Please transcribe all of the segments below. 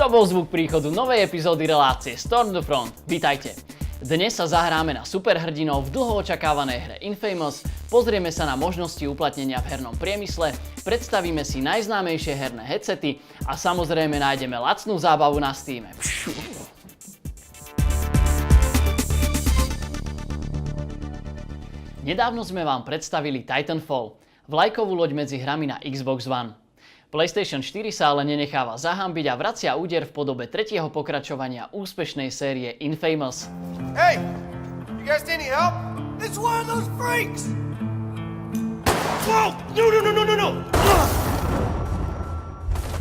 To bol zvuk príchodu novej epizódy relácie Storm the Front. Vítajte. Dnes sa zahráme na superhrdinov v dlho očakávanej hre Infamous, pozrieme sa na možnosti uplatnenia v hernom priemysle, predstavíme si najznámejšie herné headsety a samozrejme nájdeme lacnú zábavu na Steame. Nedávno sme vám predstavili Titanfall, vlajkovú loď medzi hrami na Xbox One. PlayStation 4 sa ale nenecháva zahambiť a vracia úder v podobe tretieho pokračovania úspešnej série Infamous. Hey! You guys need any help? It's one of those freaks! Whoa! No!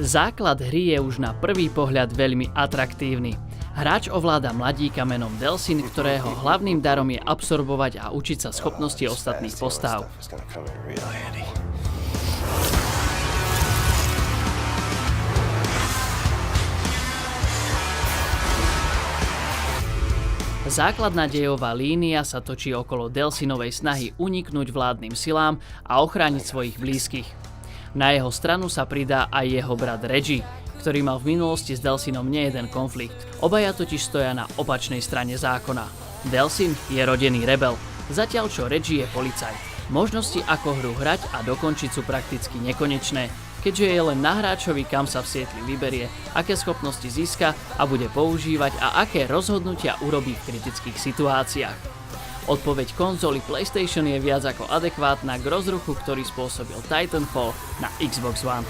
Základ hry je už na prvý pohľad veľmi atraktívny. Hráč ovláda mladíka menom Delsin, ktorého hlavným darom je absorbovať a učiť sa schopnosti ostatných postáv. Základná dejová línia sa točí okolo Delsinovej snahy uniknúť vládnym silám a ochrániť svojich blízkych. Na jeho stranu sa pridá aj jeho brat Reggie, ktorý mal v minulosti s Delsinom nejeden konflikt. Obaja totiž stoja na opačnej strane zákona. Delsin je rodený rebel, zatiaľ čo Reggie je policajt. Možnosti ako hru hrať a dokončiť sú prakticky nekonečné, keďže je len na hráčovi, kam sa v sietli vyberie, aké schopnosti získa a bude používať a aké rozhodnutia urobí v kritických situáciách. Odpoveď konzoly PlayStation je viac ako adekvátna k rozruchu, ktorý spôsobil Titanfall na Xbox One.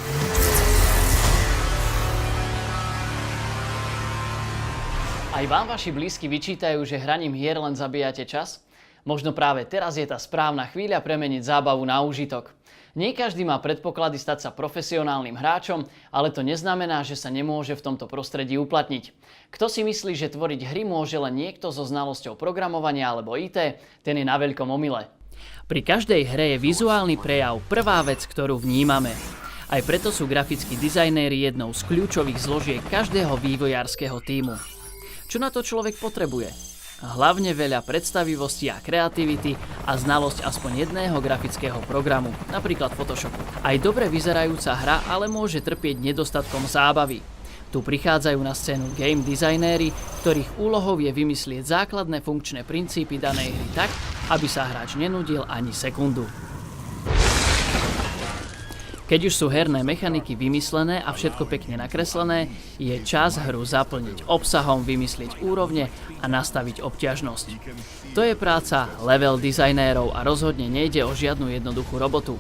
Aj vám vaši blízky vyčítajú, že hraním hier len zabíjate čas? Možno práve teraz je tá správna chvíľa premeniť zábavu na úžitok. Nie každý má predpoklady stať sa profesionálnym hráčom, ale to neznamená, že sa nemôže v tomto prostredí uplatniť. Kto si myslí, že tvoriť hry môže len niekto so znalosťou programovania alebo IT, ten je na veľkom omyle. Pri každej hre je vizuálny prejav prvá vec, ktorú vnímame. Aj preto sú grafickí dizajnéri jednou z kľúčových zložiek každého vývojárskeho tímu. Čo na to človek potrebuje? Hlavne veľa predstavivosti a kreativity a znalosť aspoň jedného grafického programu, napríklad Photoshopu. Aj dobre vyzerajúca hra ale môže trpieť nedostatkom zábavy. Tu prichádzajú na scénu game dizajnéri, ktorých úlohou je vymyslieť základné funkčné princípy danej hry tak, aby sa hráč nenudil ani sekundu. Keď už sú herné mechaniky vymyslené a všetko pekne nakreslené, je čas hru zaplniť obsahom, vymyslieť úrovne a nastaviť obťažnosť. To je práca level dizajnérov a rozhodne nejde o žiadnu jednoduchú robotu.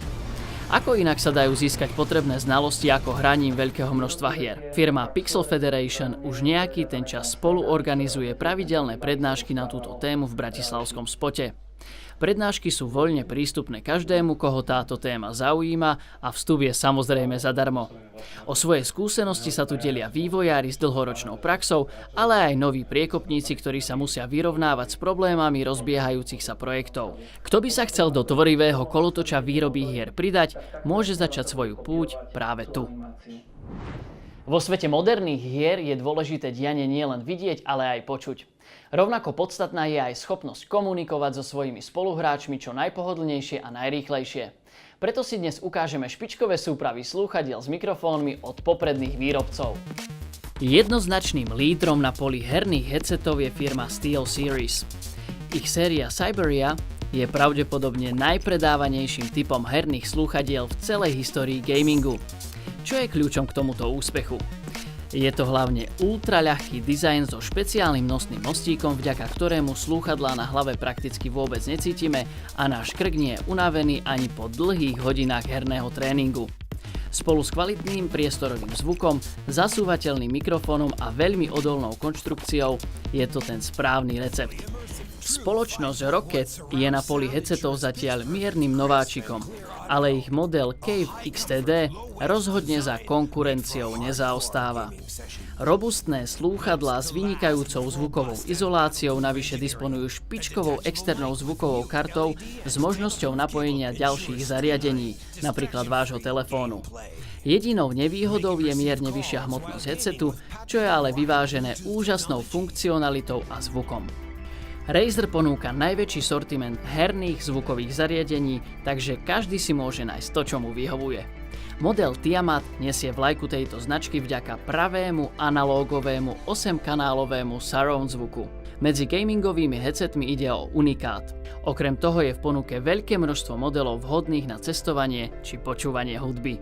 Ako inak sa dajú získať potrebné znalosti ako hraním veľkého množstva hier? Firma Pixel Federation už nejaký ten čas spolu organizuje pravidelné prednášky na túto tému v bratislavskom Spote. Prednášky sú voľne prístupné každému, koho táto téma zaujíma a vstup je samozrejme zadarmo. O svoje skúsenosti sa tu delia vývojári s dlhoročnou praxou, ale aj noví priekopníci, ktorí sa musia vyrovnávať s problémami rozbiehajúcich sa projektov. Kto by sa chcel do tvorivého kolotoča výroby hier pridať, môže začať svoju púť práve tu. Vo svete moderných hier je dôležité dianie nielen vidieť, ale aj počuť. Rovnako podstatná je aj schopnosť komunikovať so svojimi spoluhráčmi čo najpohodlnejšie a najrýchlejšie. Preto si dnes ukážeme špičkové súpravy slúchadiel s mikrofónmi od popredných výrobcov. Jednoznačným lídrom na poli herných headsetov je firma SteelSeries. Ich séria Cyberia je pravdepodobne najpredávanejším typom herných slúchadiel v celej histórii gamingu. Čo je kľúčom k tomuto úspechu? Je to hlavne ultraľahký dizajn so špeciálnym nosným mostíkom, vďaka ktorému slúchadlá na hlave prakticky vôbec necítime a náš krk nie je unavený ani po dlhých hodinách herného tréningu. Spolu s kvalitným priestorovým zvukom, zasúvateľným mikrofónom a veľmi odolnou konštrukciou je to ten správny recept. Spoločnosť Rocket je na poli headsetov zatiaľ miernym nováčikom, ale ich model Cave XTD rozhodne za konkurenciou nezaostáva. Robustné slúchadlá s vynikajúcou zvukovou izoláciou navyše disponujú špičkovou externou zvukovou kartou s možnosťou napojenia ďalších zariadení, napríklad vášho telefónu. Jedinou nevýhodou je mierne vyššia hmotnosť headsetu, čo je ale vyvážené úžasnou funkcionalitou a zvukom. Razer ponúka najväčší sortiment herných zvukových zariadení, takže každý si môže nájsť to, čo mu vyhovuje. Model Tiamat nesie vlajku tejto značky vďaka pravému analógovému 8-kanálovému surround zvuku. Medzi gamingovými headsetmi ide o unikát. Okrem toho je v ponuke veľké množstvo modelov vhodných na cestovanie či počúvanie hudby.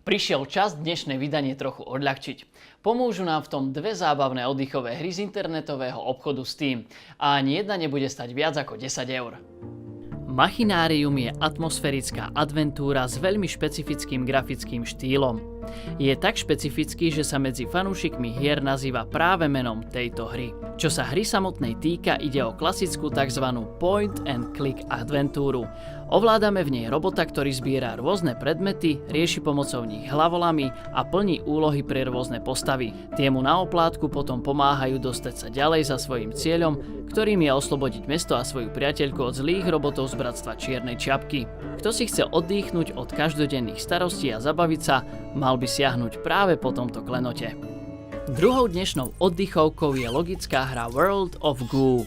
Prišiel čas dnešné vydanie trochu odľahčiť. Pomôžu nám v tom dve zábavné oddychové hry z internetového obchodu Steam a ani jedna nebude stať viac ako 10 eur. Machinarium je atmosférická adventúra s veľmi špecifickým grafickým štýlom. Je tak špecifický, že sa medzi fanúšikmi hier nazýva práve menom tejto hry. Čo sa hry samotnej týka, ide o klasickú tzv. Point and click adventúru. Ovládame v nej robota, ktorý zbiera rôzne predmety, rieši pomocou nich hlavolami a plní úlohy pre rôzne postavy. Tie mu na oplátku potom pomáhajú dostať sa ďalej za svojím cieľom, ktorým je oslobodiť mesto a svoju priateľku od zlých robotov z bratstva Čiernej čiapky. Kto si chce oddychnúť od každodenných starostí a zabaviť sa, mal by siahnuť práve po tomto klenote. Druhou dnešnou oddychovkou je logická hra World of Goo.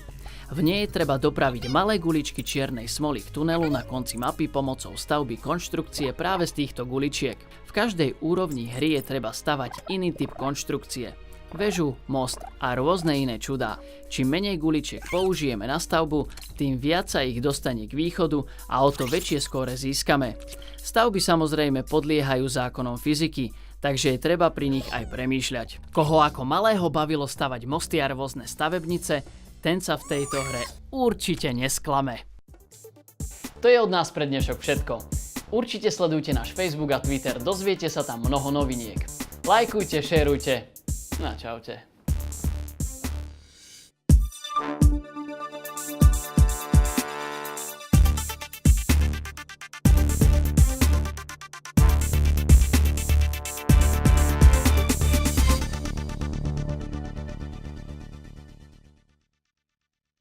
V nej treba dopraviť malé guličky čiernej smoly k tunelu na konci mapy pomocou stavby konštrukcie práve z týchto guličiek. V každej úrovni hry je treba stavať iný typ konštrukcie. Väžu, most a rôzne iné čudá. Čím menej guličiek použijeme na stavbu, tým viac sa ich dostane k východu a o to väčšie skóre získame. Stavby samozrejme podliehajú zákonom fyziky, takže je treba pri nich aj premýšľať. Koho ako malého bavilo stavať mosty a rôzne stavebnice, ten sa v tejto hre určite nesklame. To je od nás pre dnešok všetko. Určite sledujte náš Facebook a Twitter, dozviete sa tam mnoho noviniek. Lajkujte, šerujte. No čaute.